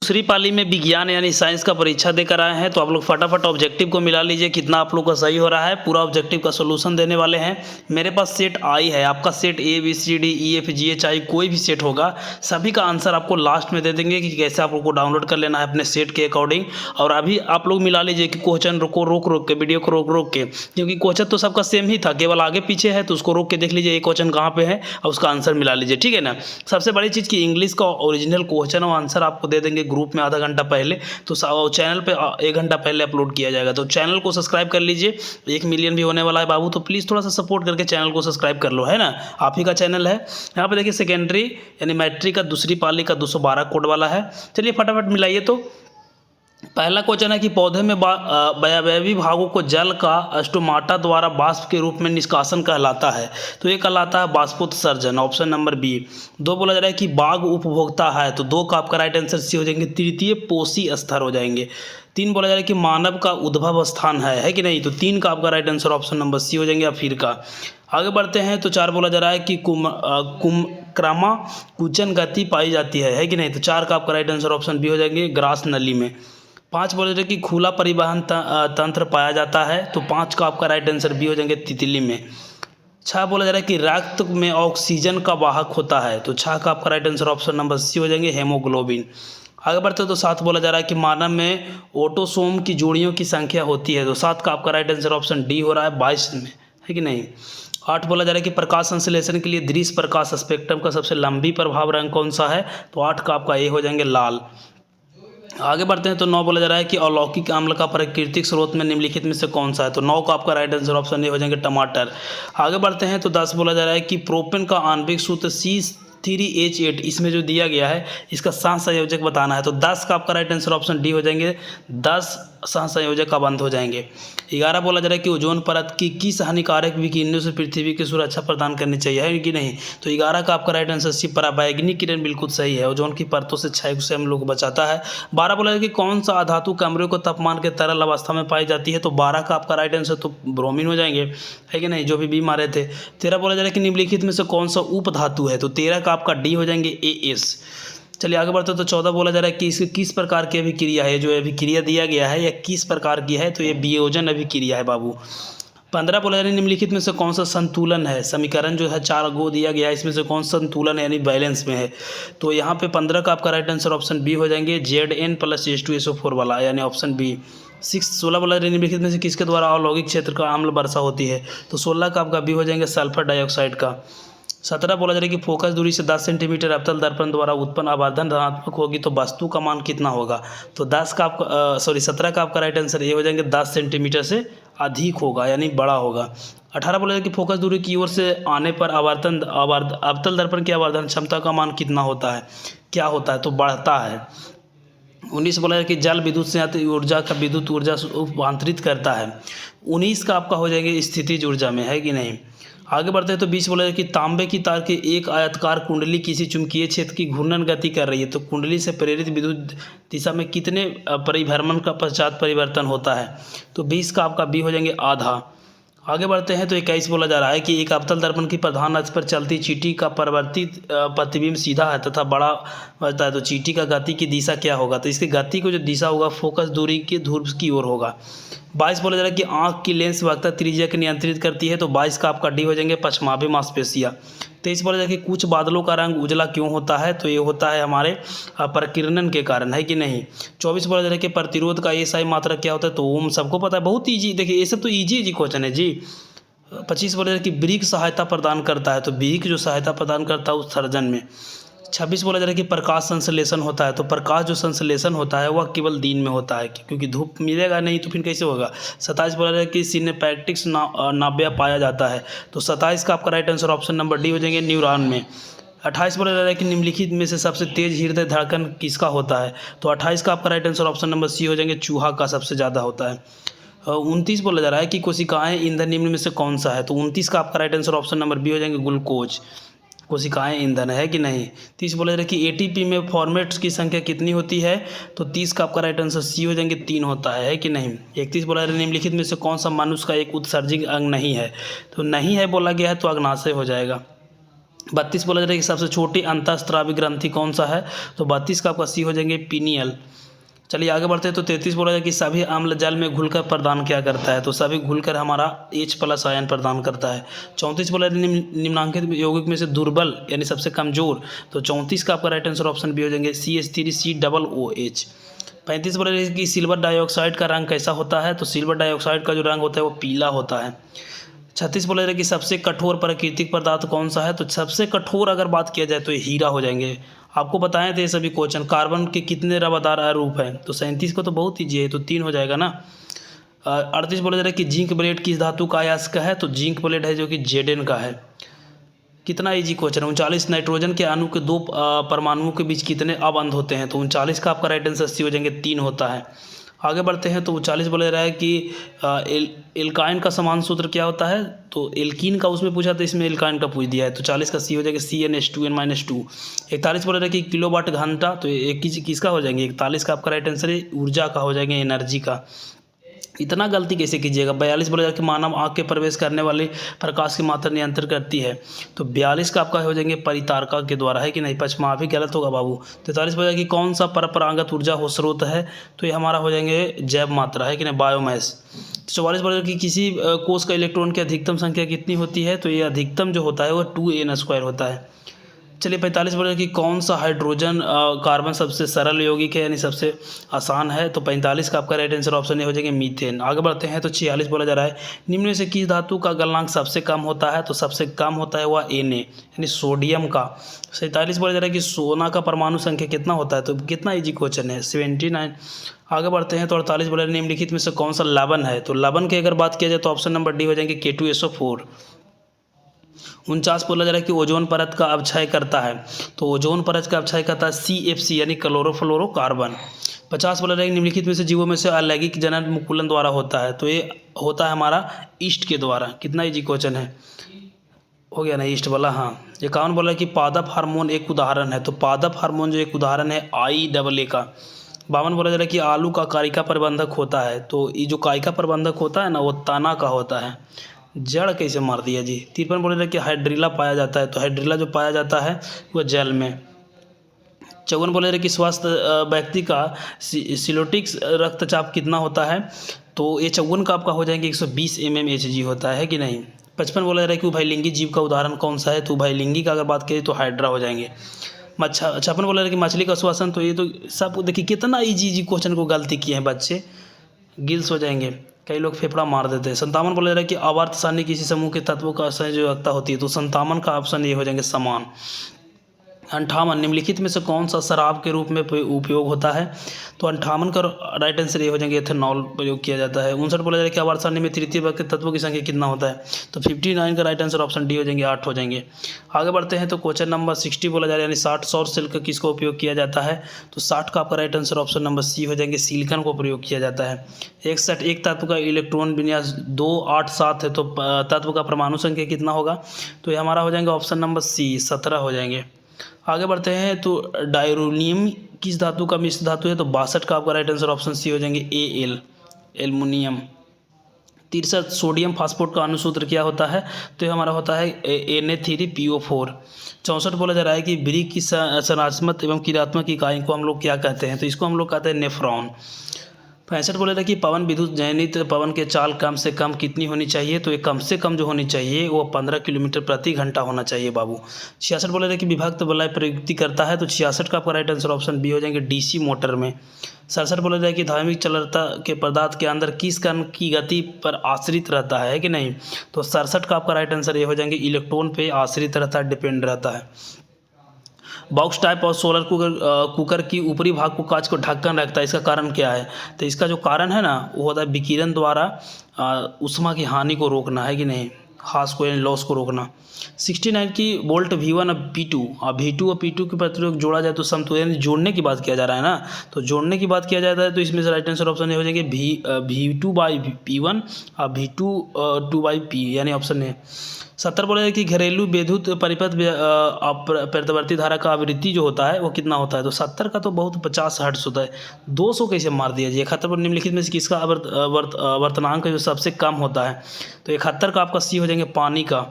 दूसरी पाली में विज्ञान यानी साइंस का परीक्षा देकर आए हैं, तो आप लोग फटाफट ऑब्जेक्टिव को मिला लीजिए कितना आप लोग का सही हो रहा है। पूरा ऑब्जेक्टिव का सोल्यूशन देने वाले हैं। मेरे पास सेट आई है, आपका set A B C D E F G H I कोई भी सेट होगा, सभी का आंसर आपको लास्ट में दे देंगे कि कैसे आप लोग को डाउनलोड कर लेना है अपने सेट के अकॉर्डिंग। और अभी आप लोग मिला लीजिए कि क्वेश्चन रोक रोक के वीडियो को रोक रोक के, क्योंकि क्वेश्चन तो सबका सेम ही था, केवल आगे पीछे है, तो उसको रोक के देख लीजिए ये क्वेश्चन कहाँ पे है और उसका आंसर मिला लीजिए, ठीक है ना। सबसे बड़ी चीज़ की इंग्लिश का ओरिजिनल क्वेश्चन और आंसर आपको दे देंगे ग्रुप में आधा घंटा पहले, तो चैनल पे 1 घंटा पहले अपलोड किया जाएगा। तो चैनल को सब्सक्राइब कर लीजिए, 1 मिलियन भी होने वाला है बाबू, तो प्लीज़ थोड़ा सा सपोर्ट करके चैनल को सब्सक्राइब कर लो, है ना। आप ही का चैनल है। यहाँ पे देखिए सेकेंडरी यानी मैट्रिक का दूसरी पाली का 212 कोड वाला है। चलिए फटाफट मिलाइए। तो पहला क्वेश्चन है कि पौधे में अवयवी भागों को जल का स्टोमाटा द्वारा वाष्प के रूप में निष्कासन कहलाता है, तो ये कहलाता है बाष्पोत्सर्जन, ऑप्शन नंबर बी। 2 बोला जा रहा है कि बाघ उपभोक्ता है, तो 2 का आपका राइट आंसर सी हो जाएंगे, तृतीय पोषी स्तर हो जाएंगे। 3 बोला जा रहा है कि मानव का उद्भव स्थान है कि नहीं, तो 3 का आपका right answer option number C हो जाएंगे अफीर का। आगे बढ़ते हैं तो 4 बोला जा रहा है कि कुमक्रामा कुचन गति पाई जाती है कि नहीं, तो 4 का आपका राइट आंसर ऑप्शन बी हो जाएंगे ग्रास नली में। 5 बोले थे कि खुला परिवहन तंत्र पाया जाता है, तो 5 का आपका राइट आंसर बी हो जाएंगे तितली में। 6 बोला जा रहा है कि रक्त में ऑक्सीजन का वाहक होता है, तो 6 का आपका right answer option number C हो जाएंगे हेमोग्लोबिन। आगे बढ़ते तो 7 बोला जा रहा है कि मानव में ऑटोसोम की जोड़ियों की संख्या होती है, तो 7 का आपका राइट आंसर ऑप्शन डी हो रहा है 22 में, है कि नहीं। 8 बोला जा रहा है कि प्रकाश संश्लेषण के लिए दृश्य प्रकाश स्पेक्ट्रम का सबसे लंबी प्रभाव रंग कौन सा है, तो 8 का आपका ए हो जाएंगे लाल। आगे बढ़ते हैं तो 9 बोला जा रहा है कि अलौकिक अम्ल का प्राकृतिक स्रोत में निम्नलिखित में से कौन सा है, तो 9 का आपका राइट आंसर ऑप्शन ए हो जाएंगे टमाटर। आगे बढ़ते हैं तो 10 बोला जा रहा है कि प्रोपेन का आणविक सूत्र C3H8 इसमें जो दिया गया है इसका सहसंयोजक बताना है, तो 10 का आपका राइट आंसर ऑप्शन डी हो जाएंगे, 10 सहसंयोजक का बंद हो जाएंगे। 11 बोला जा रहा है कि ओजोन परत की किस हानिकारक विकिरणों से पृथ्वी की सुरक्षा प्रदान करनी चाहिए, है कि नहीं, तो 11 का आपका राइट आंसर सी पराबैंगनी किरण बिल्कुल सही है, ओजोन की परतों से क्षय से हम लोग को बचाता है। 12 बोला है कि कौन सा अधातु कमरे को तापमान के तरल अवस्था में पाई जाती है, तो 12 का आपका राइट आंसर तो ब्रोमीन हो जाएंगे, है कि नहीं, जो भी मारे थे। 13 बोला जा रहा है कि निम्नलिखित में से कौन सा उपधातु है, तो 13 का आपका डी हो जाएंगे AS। चलिए आगे बढ़ते तो 14 बोला जा रहा है कि इसकी किस प्रकार की अभिक्रिया है, जो अभिक्रिया दिया गया है या किस प्रकार की है, तो ये वियोजन अभिक्रिया है बाबू। 15 बोला जा रहा है निम्नलिखित में से कौन सा संतुलन है, समीकरण जो है 4 गो दिया गया है, इसमें से कौन सा संतुलन है यानी बैलेंस में है, तो यहाँ पे 15 का आपका राइट आंसर ऑप्शन बी हो जाएंगे Zn+H2SO4 वाला यानी ऑप्शन बी। 16 बोला निम्नलिखित में से किसके द्वारा औद्योगिक क्षेत्र का आम्ल वर्षा होती है, तो 16 का आपका बी हो जाएंगे सल्फर डाइऑक्साइड का। 17 बोला जा रहा है कि फोकस दूरी से 10 सेंटीमीटर अवतल दर्पण द्वारा उत्पन्न आवर्धन धनात्मक होगी तो वस्तु का मान कितना होगा, तो 10 का आपका 17 का आपका राइट आंसर ये हो जाएंगे 10 सेंटीमीटर से अधिक होगा यानी बड़ा होगा। 18 बोला कि फोकस दूरी की ओर से आने पर अवतल दर्पण की आवर्धन क्षमता का मान कितना होता है, क्या होता है, तो बढ़ता है। 19 बोला कि जल विद्युत से आती ऊर्जा का विद्युत ऊर्जा रूपांतरित करता है, 19 का आपका हो जाएंगे स्थितिज ऊर्जा में, है कि नहीं। आगे बढ़ते हैं तो 20 बोला कि तांबे की तार की एक आयताकार कुंडली किसी चुंबकीय क्षेत्र की घूर्णन गति कर रही है, तो कुंडली से प्रेरित विद्युत दिशा में कितने परिभ्रमण का पश्चात परिवर्तन होता है, तो 20 का आपका बी हो जाएंगे आधा। आगे बढ़ते हैं तो 21 बोला जा रहा है कि एक अवतल दर्पण की प्रधान अक्ष पर चलती चींटी का परिवर्तित प्रतिबिंब सीधा है तथा बड़ा बचता है, तो चींटी का गति की दिशा क्या होगा, तो इसकी गति को जो दिशा होगा फोकस दूरी के ध्रुव की ओर होगा। 22 बोला जा रहा है कि आँख की लेंस वक्ता त्रिज्या को नियंत्रित करती है, तो 22 का आपका डी हो जाएंगे पश्चिमाभि मांसपेशियाँ। 23 बोला जा रहा है कि कुछ बादलों का रंग उजला क्यों होता है, तो ये होता है हमारे प्रकीर्णन के कारण, है कि नहीं। 24 बोला जा रहा है कि प्रतिरोध का SI मात्रा क्या होता है, तो ओम, सबको पता है, बहुत ईजी, देखिए ये सब तो ईजी क्वेश्चन है जी। 25 बोला जा रहा है कि ब्रिक सहायता प्रदान करता है, तो ब्रिक जो सहायता प्रदान करता है उत्सर्जन में। 26 बोला जा रहा है कि प्रकाश संश्लेषण होता है, तो प्रकाश जो संश्लेषण होता है वह केवल दिन में होता है क्योंकि धूप मिलेगा नहीं तो फिर कैसे होगा। 27 बोला जा रहा है कि सिनेपैटिक्स नाभ्य पाया जाता है, तो 27 का आपका right answer option number D हो जाएंगे न्यूरॉन में। 28 बोला जा रहा है कि निम्नलिखित में से सबसे तेज हृदय धड़कन किसका होता है, तो 28 का आपका right answer option number C हो जाएंगे चूहा का सबसे ज़्यादा होता है। 29 बोला जा रहा है कि कोशिकाएं ईंधन निम्न में से कौन सा है, तो 29 का आपका right answer option number B हो जाएंगे ग्लूकोज, कोशिकाएं ईंधन है कि नहीं। 30 बोला जा रहा है कि ATP में फॉर्मेट्स की संख्या कितनी होती है, तो 30 का आपका राइट आंसर सी हो जाएंगे 3 होता है कि नहीं। 31 बोला जा रहा है निम्नलिखित में से कौन सा मनुष्य का एक उत्सर्जित अंग नहीं है, तो नहीं है बोला गया है तो अग्नाशय हो जाएगा। 32 बोला जा रहा है कि सबसे छोटी अंतःस्रावी ग्रंथि कौन सा है, तो 32 का आपका सी हो जाएंगे पीनियल। चलिए आगे बढ़ते हैं। तो 33 बोला जाए कि सभी अम्ल जल में घुलकर प्रदान क्या करता है, तो सभी घुलकर हमारा H+ आयन प्रदान करता है। 34 बोला निम्नांकित यौगिक में से दुर्बल यानी सबसे कमजोर, तो 34 का आपका राइट आंसर ऑप्शन बी हो जाएंगे CH3COOH। 35 बोला जाए कि सिल्वर डाइऑक्साइड का रंग कैसा होता है, तो सिल्वर डाइऑक्साइड का जो रंग होता है वो पीला होता है। 36 बोला जाए कि सबसे कठोर प्राकृतिक पदार्थ कौन सा है, तो सबसे कठोर अगर बात किया जाए तो ये हीरा हो जाएंगे। आपको बताएं थे ये सभी क्वेश्चन। कार्बन के कितने रवादार अरूप हैं, तो 37 को तो बहुत ईजी है, तो 3 हो जाएगा ना। 38 बोला जा रहा है कि जिंक ब्लेड किस धातु का अयस्क है, तो जिंक ब्लेड है जो कि Zn का है। कितना इजी क्वेश्चन है। 39 नाइट्रोजन के अणु के 2 परमाणुओं के बीच कितने अबंध होते हैं, तो 39 का आपका राइट आंसर सी हो जाएंगे 3 होता है। आगे बढ़ते हैं। तो 40 बोला रहा है कि एल्काइन का समान सूत्र क्या होता है, तो एल्कीन का उसमें पूछा तो इसमें एल्काइन का पूछ दिया है, तो 40 का सी हो जाएगा CnH2n-2। 41 बोला रहा है कि किलोवाट घंटा, तो एक किसका हो जाएंगे, 41 का आपका राइट आंसर है ऊर्जा का हो जाएंगे, एनर्जी का। इतना गलती कैसे कीजिएगा। 42 बोला जाए कि मानव आँख के प्रवेश करने वाले प्रकाश की मात्रा नियंत्रित करती है, तो 42 का आपका हो जाएंगे परितारका के द्वारा, है कि नहीं। पचमा भी गलत होगा बाबू। 43 बोला कि कौन सा परंपरागत ऊर्जा हो स्रोत है, तो ये हमारा हो जाएंगे जैव मात्रा, है कि नहीं, बायोमास। 44 बोला कि किसी कोष का इलेक्ट्रॉन की अधिकतम संख्या कितनी होती है, तो ये अधिकतम जो होता है वो 2n² होता है। चलिए 45 बोला कि कौन सा हाइड्रोजन कार्बन सबसे सरल यौगिक है यानी सबसे आसान है, तो 45 का आपका राइट आंसर ऑप्शन ए हो जाएंगे मीथेन। आगे बढ़ते हैं। तो 46 बोला जा रहा है निम्न में से किस धातु का गलनांक सबसे कम होता है, तो सबसे कम होता है वह Na यानी सोडियम का। 47 बोला जा रहा है कि सोना का परमाणु संख्या कितना होता है, तो कितना इजी क्वेश्चन है 79। आगे बढ़ते हैं। तो 48 बोला निम्नलिखित में से कौन सा लवण है, तो लवण की अगर बात किया जाए तो ऑप्शन नंबर डी हो जाएंगे K2SO4। 49 बोला जा रहा है कि ओजोन परत का अवक्षय करता है, तो ओजोन परत का अवक्षय करता है CFC यानी क्लोरोफ्लोरोकार्बन। 50 बोला जा रहा है कि निम्नलिखित में से जीवों में से अलैंगिक जनन मुकुलन द्वारा होता है, तो ये होता है हमारा ईस्ट के द्वारा। कितना इजी क्वेश्चन है, हो गया ना ईस्ट वाला। हाँ। 51 बोला कि पादप हार्मोन एक उदाहरण है, तो पादप हार्मोन जो एक उदाहरण है IAA का। 52 बोला जा रहा है कि आलू का कारिका प्रबंधक होता है, तो ये जो कारिका प्रबंधक होता है ना वो तना का होता है। जड़ कैसे मार दिया जी। 53 बोल रहे कि हाइड्रिला पाया जाता है, तो हाइड्रिला जो पाया जाता है वह जल में। 54 बोले रहे कि स्वस्थ व्यक्ति का सिलोटिक रक्तचाप कितना होता है, तो ये 54 का आपका हो जाएंगे 120 mmHg होता है कि नहीं। 55 बोला जा रहा है कि उभयलिंगी जीव का उदाहरण कौन सा है, तो उभयलिंगी का अगर बात करें तो हाइड्रा हो जाएंगे। 56 बोला रहा है कि मछली का श्वसन, तो ये तो सब देखिए कितना इजी क्वेश्चन को गलती किए हैं बच्चे, गिल्स हो जाएंगे, कई लोग फेफड़ा मार देते हैं। 57 बोला जा रहा है कि आवर्त सारणी किसी समूह के तत्वों का संयोजकता होती है, तो 57 का ऑप्शन ये हो जाएंगे समान। 58 निम्नलिखित में से कौन सा शराब के रूप में उपयोग होता है, तो 58 का राइट आंसर ये हो जाएंगे एथेनॉल प्रयोग किया जाता है। 59 बोला जा रहा है कि आवर्त सारणी में तृतीय वर्ग के तत्वों की संख्या कितना होता है, तो 59 का राइट आंसर ऑप्शन डी हो जाएंगे 8 हो जाएंगे। आगे बढ़ते हैं। तो क्वेश्चन नंबर 60 बोला जा रहा है यानी 60 सौर सिल्क किसको उपयोग किया जाता है, तो 60 का आपका right answer option number C हो जाएंगे सिलिकॉन को प्रयोग किया जाता है। 61 एक तत्व का इलेक्ट्रॉन विन्यास 2 8 7 है, तो तत्व का परमाणु संख्या कितना होगा, तो ये हमारा हो जाएंगे ऑप्शन नंबर सी 17 हो जाएंगे। आगे बढ़ते हैं। तो डायरोनियम किस धातु का मिश्र धातु है, तो 62 का आपका राइट आंसर ऑप्शन सी हो जाएंगे Al एल्युमिनियम। 63 सोडियम फास्फोट का अनुसूत्र क्या होता है, तो ये हमारा होता है Na3PO4। 64 बोला जा रहा है कि ब्रिक की संरचनात्मक एवं क्रियात्मक इकाई को हम लोग क्या कहते हैं, तो इसको हम लोग कहते हैं नेफ्रॉन। 65 बोला था कि पवन विद्युत जनित पवन के चाल कम से कम कितनी होनी चाहिए, तो ये कम से कम जो होनी चाहिए वो 15 किलोमीटर प्रति घंटा होना चाहिए बाबू। 66 बोला था कि विभक्त वलय प्रयुक्ति करता है, तो 66 का आपका राइट आंसर ऑप्शन बी हो जाएंगे डीसी मोटर में। 67 बोला जाए कि धार्मिक चलता के पदार्थ के अंदर किस कण की गति पर आश्रित रहता है कि नहीं, तो 67 का आपका राइट आंसर ये हो जाएंगे इलेक्ट्रॉन पे आश्रित रहता है, डिपेंड रहता है। बॉक्स टाइप और सोलर कुकर की ऊपरी भाग को कांच को ढक्कन रखता है, इसका कारण क्या है, तो इसका जो कारण है ना वो होता है विकिरण द्वारा ऊष्मा की हानि को रोकना, है कि नहीं, हास को यानी लॉस को रोकना। 69 की वोल्ट V1 और P2 और V2 और P2 के प्रतिरोध जोड़ा जाए तो समतुल्य जोड़ने की बात किया जा रहा है ना, तो जोड़ने की बात किया जाता है तो इसमें से राइट आंसर ऑप्शन ये हो जाएंगे V2/P1 और V2/P यानी ऑप्शन है। 70 बोला है कि घरेलू विद्युत परिपथ प्रतिवर्ती धारा का आवृत्ति जो होता है वो कितना होता है, तो 70 का तो बहुत 50 हर्ट्ज होता है, 200 कैसे मार दिया जी। 71 पर निम्नलिखित में से किसका वर्तनांक जो सबसे कम होता है, तो 71 का आपका सी हो जाएंगे पानी का।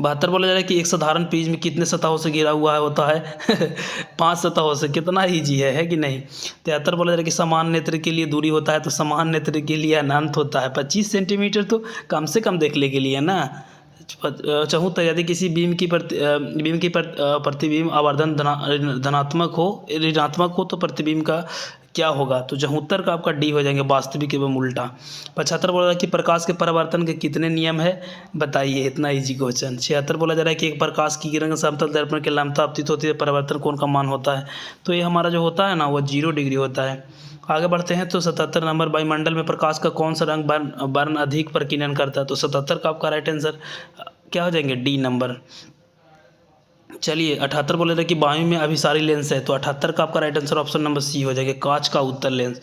72 बोला जा रहा है कि एक साधारण प्रिज्म कितने सतहों से घिरा हुआ है होता है 5 सतहों से। कितना ईजी है कि नहीं। 73 बोला जा रहा है कि समान नेत्र के लिए दूरी होता है, तो समान नेत्र के लिए अनंत होता है 25 सेंटीमीटर, तो कम से कम देखने के लिए ना। 74 यदि किसी बीम की प्रतिबिंब आवर्धन धनात्मक हो ऋणात्मक हो तो प्रतिबिंब का क्या होगा, तो 74 का आपका डी हो जाएंगे, वास्तविक एवं उल्टा। 75 बोला जा रहा है कि प्रकाश के परावर्तन के कितने नियम है, बताइए। इतना इजी क्वेश्चन। 76 बोला जा रहा है कि एक प्रकाश की किरण समतल दर्पण के लंबता आपतित होती है, परावर्तन कोण का मान होता है, तो ये हमारा जो होता है ना वो 0 डिग्री होता है। आगे बढ़ते हैं तो 77 नंबर, वायुमंडल में प्रकाश का कौन सा रंग वर्ण अधिक प्रकीर्णन करता है, तो 77 का आपका राइट आंसर क्या हो जाएंगे, डी नंबर। चलिए 78 बोले थे कि वायु में अभिसारी लेंस है, तो 78 का आपका right answer option number C हो जाएगा, कांच का उत्तल लेंस।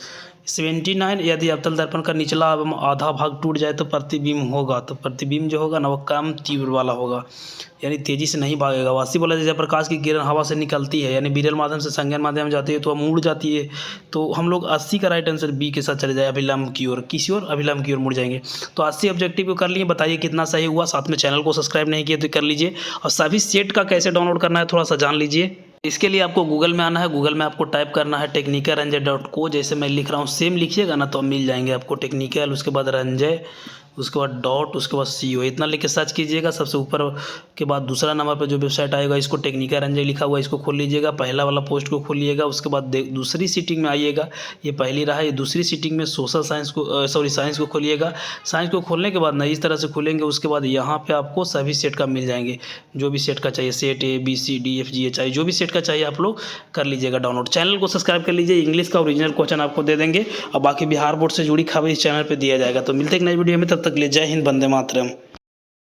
79 यदि अवतल दर्पण का निचला एवं आधा भाग टूट जाए तो प्रतिबिंब होगा, तो प्रतिबिंब जो होगा ना वो कम तीव्र वाला होगा, यानी तेजी से नहीं भागेगा। 80 बोला जैसे प्रकाश की किरण हवा से निकलती है, यानी विरल माध्यम से संज्ञान माध्यम जाती है तो वह मुड़ जाती है, तो हम लोग 80 का राइट आंसर बी के साथ चले जाए, अभिलंब की ओर, किसी और अभिलंब की ओर मुड़ जाएंगे। तो 80 ऑब्जेक्टिव को कर लिए, बताइए कितना सही हुआ। साथ में चैनल को सब्सक्राइब नहीं किया तो कर लीजिए, और सभी सेट का कैसे डाउनलोड करना है थोड़ा सा जान लीजिए। इसके लिए आपको गूगल में आना है, गूगल में आपको टाइप करना है technical-ranjay.co, जैसे मैं लिख रहा हूँ सेम लिखिएगा ना तो मिल जाएंगे आपको टेक्निकल, उसके बाद रंजय, उसके बाद डॉट, उसके बाद CO, इतना लिख के सर्च कीजिएगा। सबसे ऊपर के बाद दूसरा नंबर पर जो वेबसाइट आएगा इसको टेक्निकल रंजय लिखा हुआ है, इसको खोल लीजिएगा। पहला वाला पोस्ट को खोलिएगा, उसके बाद दूसरी सीटिंग में आइएगा, ये पहली रहा, ये दूसरी सीटिंग में सोशल साइंस को साइंस को खोलिएगा। साइंस को खोलने के बाद ना इस तरह से खोलेंगे, उसके बाद यहाँ पे आपको सभी सेट का मिल जाएंगे, जो भी सेट का चाहिए, set A B C D F G H I, जो भी सेट का चाहिए आप लोग कर लीजिएगा डाउनलोड। चैनल को सब्सक्राइब कर लीजिए, इंग्लिश का ओरिजिनल क्वेश्चन आपको दे देंगे, और बाकी बिहार बोर्ड से जुड़ी खबर इस चैनल पर दिया जाएगा। तो मिलते हैं एक नई वीडियो में, तब तक के लिए जय हिंद, वंदे मातरम।